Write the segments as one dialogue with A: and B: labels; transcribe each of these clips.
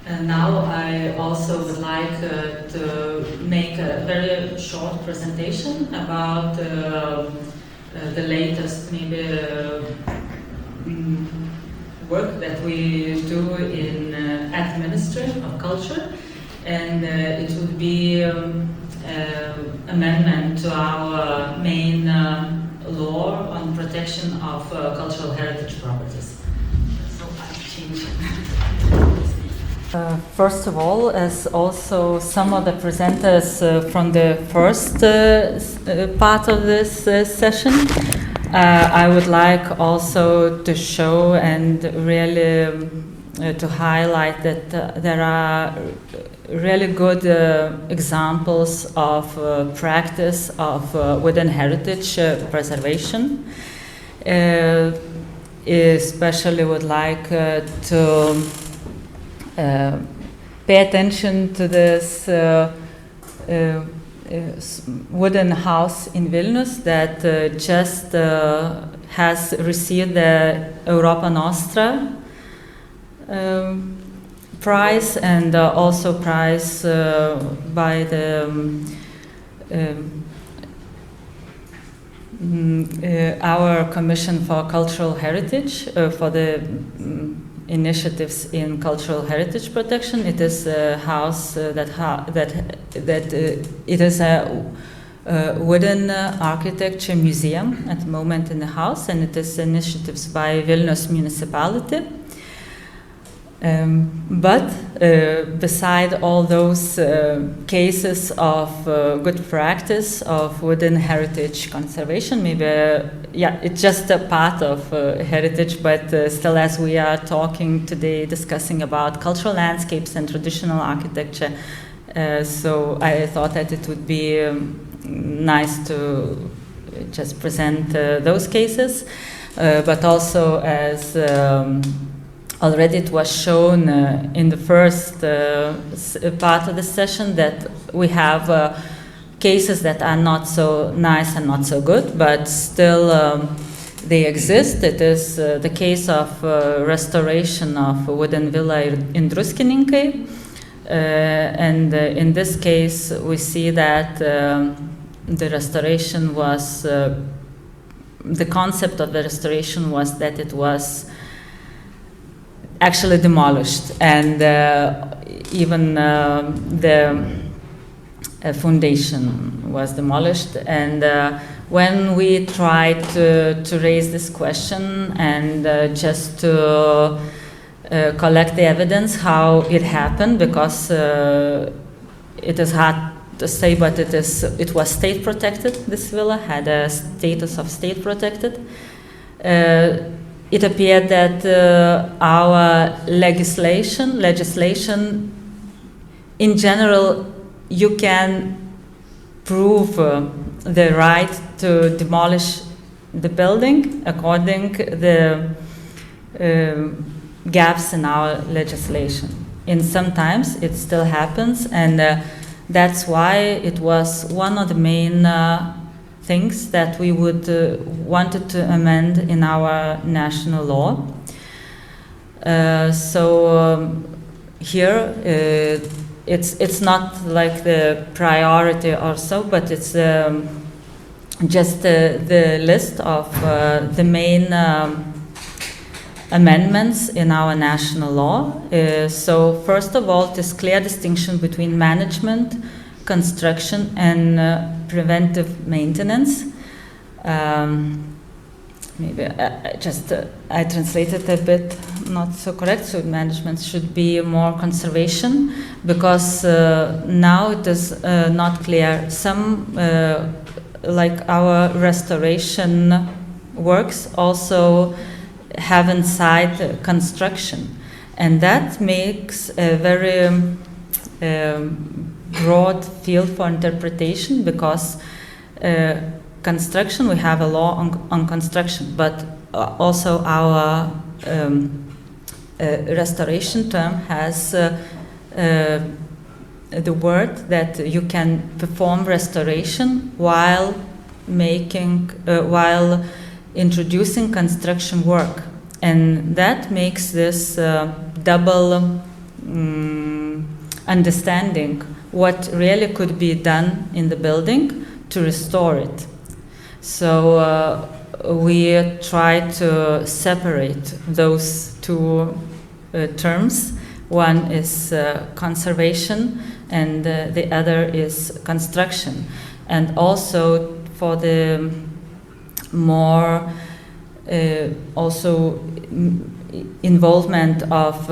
A: And now I also would like to make a very short presentation about the latest work that we do in at Ministry of Culture, and it would be amendment to our main law on protection of cultural heritage properties. So I'm changing. First of all, as also some of the presenters from the first part of this session, I would like also to show and really to highlight that there are really good examples of practice of within heritage preservation. Especially would like to pay attention to this wooden house in Vilnius that just has received the Europa Nostra prize, and also prize by the our Commission for Cultural Heritage for the initiatives in cultural heritage protection. It is a house it is a wooden architecture museum at the moment in the house, and it is initiatives by Vilnius municipality. But beside all those cases of good practice of wooden heritage conservation, maybe it's just a part of heritage, but still, as we are talking today, discussing about cultural landscapes and traditional architecture, so I thought that it would be nice to just present those cases, but also as already it was shown in the first part of the session that we have cases that are not so nice and not so good, but still they exist. It is the case of restoration of a wooden villa in Druskininkai, and in this case we see that the restoration was, the concept of the restoration was that it was actually demolished, and even the foundation was demolished. And when we tried to raise this question and just to collect the evidence how it happened, because it is hard to say, but it was state protected. This villa had a status of state protected. It appeared that our legislation in general, you can prove the right to demolish the building according the gaps in our legislation. And sometimes it still happens, and that's why it was one of the main things that we would wanted to amend in our national law. Here it's not like the priority or so, but it's just the list of the main amendments in our national law. So first of all, this clear distinction between management, construction, and preventive maintenance. Maybe I translated a bit not so correct. So management should be more conservation, because now it is not clear. Some like our restoration works also have inside construction, and that makes a very broad field for interpretation, because construction, we have a law on construction, but also our restoration term has the word that you can perform restoration while introducing construction work, and that makes this double understanding what really could be done in the building to restore it. So we try to separate those two terms. One is conservation and the other is construction. And also for the more also involvement of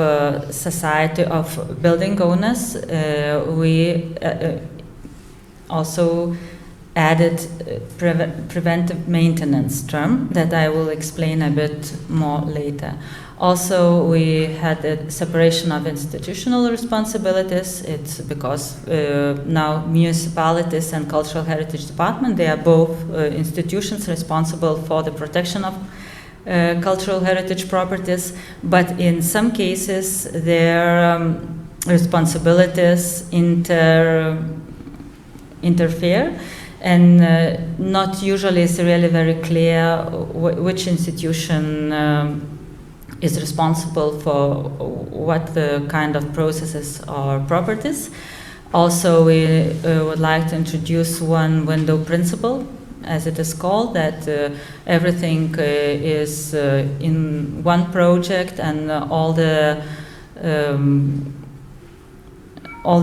A: society, of building owners, we also added preventive maintenance term that I will explain a bit more later. Also, we had a separation of institutional responsibilities. It's because now municipalities and cultural heritage department, they are both institutions responsible for the protection of cultural heritage properties, but in some cases their responsibilities interfere, and not usually is really very clear which institution is responsible for what the kind of processes or properties. Also, we would like to introduce one window principle, as it is called, that everything is in one project, and all the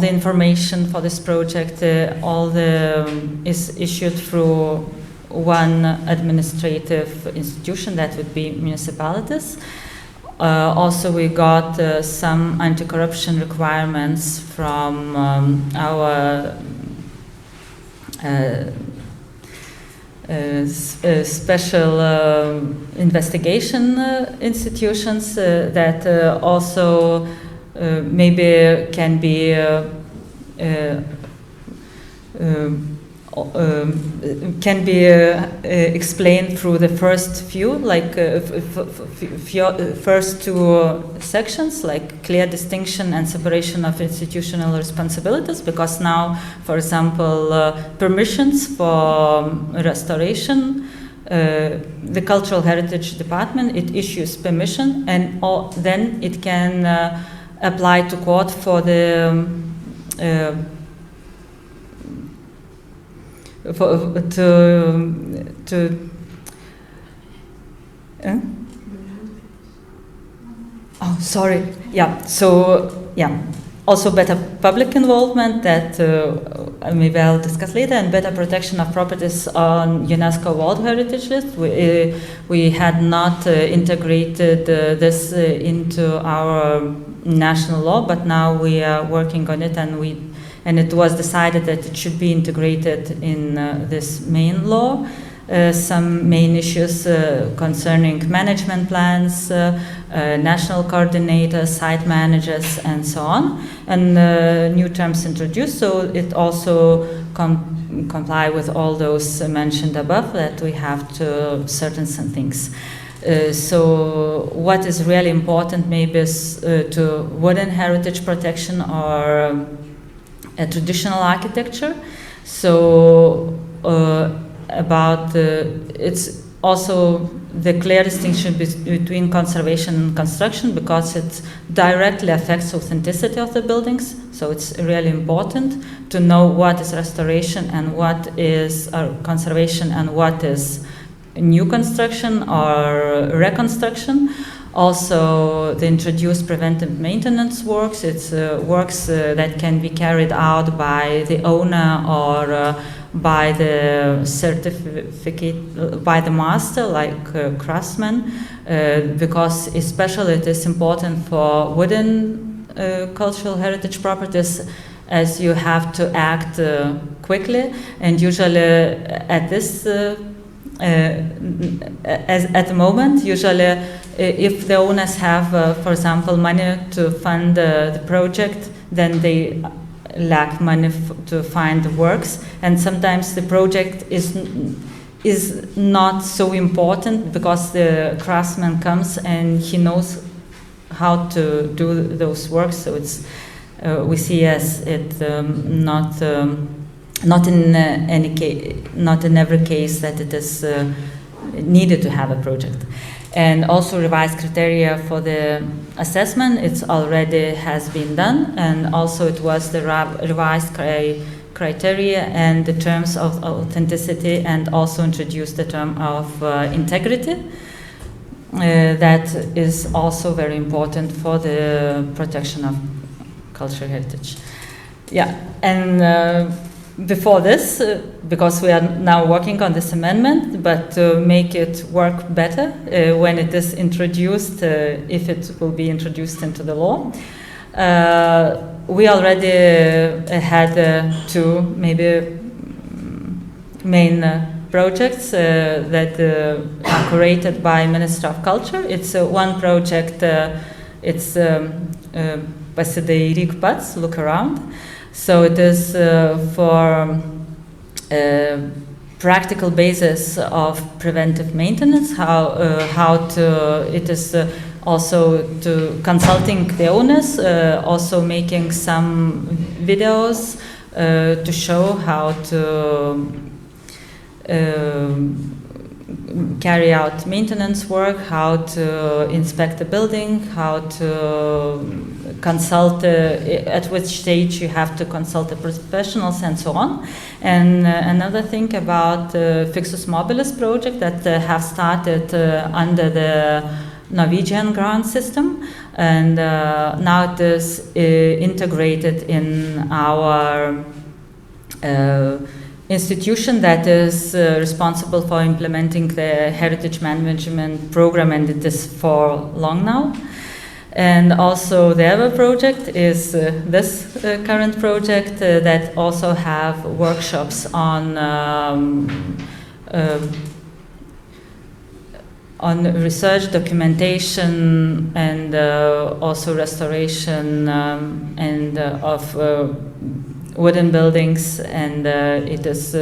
A: information for this project, is issued through one administrative institution, that would be municipalities. Also, we got some anti-corruption requirements from our special investigation institutions that also maybe can be explained through the first few, like first two sections, like clear distinction and separation of institutional responsibilities, because now, for example, permissions for restoration, the Cultural Heritage Department, it issues permission, and then it can apply to court for the also better public involvement, that maybe I'll discuss later, and better protection of properties on UNESCO World Heritage List. We had not integrated this into our national law, but now we are working on it, and it was decided that it should be integrated in this main law. Some main issues concerning management plans, national coordinators, site managers, and so on, and new terms introduced, so it also comply with all those mentioned above, that we have to certain some things. So what is really important maybe is to wooden heritage protection or a traditional architecture. So it's also the clear distinction between conservation and construction, because it directly affects authenticity of the buildings. So it's really important to know what is restoration and what is conservation and what is new construction or reconstruction. Also, the introduced preventive maintenance works. It's works that can be carried out by the owner or by the certificate, by the master, like craftsman, because especially it is important for wooden cultural heritage properties, as you have to act quickly, and usually at this at the moment, usually if the owners have, for example, money to fund the project, then they lack money to find the works, and sometimes the project is not so important because the craftsman comes and he knows how to do those works. So it's we see as it not in any case, not in every case that it is needed to have a project. And also revised criteria for the assessment. It already has been done, and also it was the revised criteria and the terms of authenticity, and also introduced the term of integrity. That is also very important for the protection of cultural heritage. Yeah, and before this, because we are now working on this amendment, but to make it work better when it is introduced, if it will be introduced into the law, we already had two maybe main projects that are curated by Minister of Culture. It's one project, it's Pasidairyk pats, look around. So it is for practical basis of preventive maintenance, how to, it is also to consulting the owners, also making some videos to show how to carry out maintenance work, how to inspect the building, how to consult, at which stage you have to consult the professionals, and so on. And another thing about Fixus Mobilis project that have started under the Norwegian grant system, and now it is integrated in our institution that is responsible for implementing the heritage management program, and it is for long now. And also the other project is this current project that also have workshops on research, documentation, and also restoration and of wooden buildings, and it is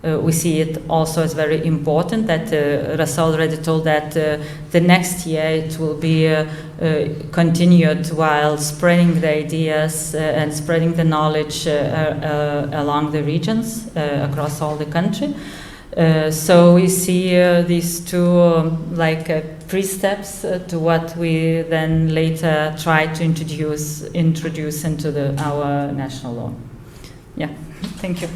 A: we see it also as very important that Rasa already told that the next year it will be continued while spreading the ideas and spreading the knowledge along the regions across all the country. So we see these two pre-steps to what we then later try to introduce into our national law. Yeah, thank you.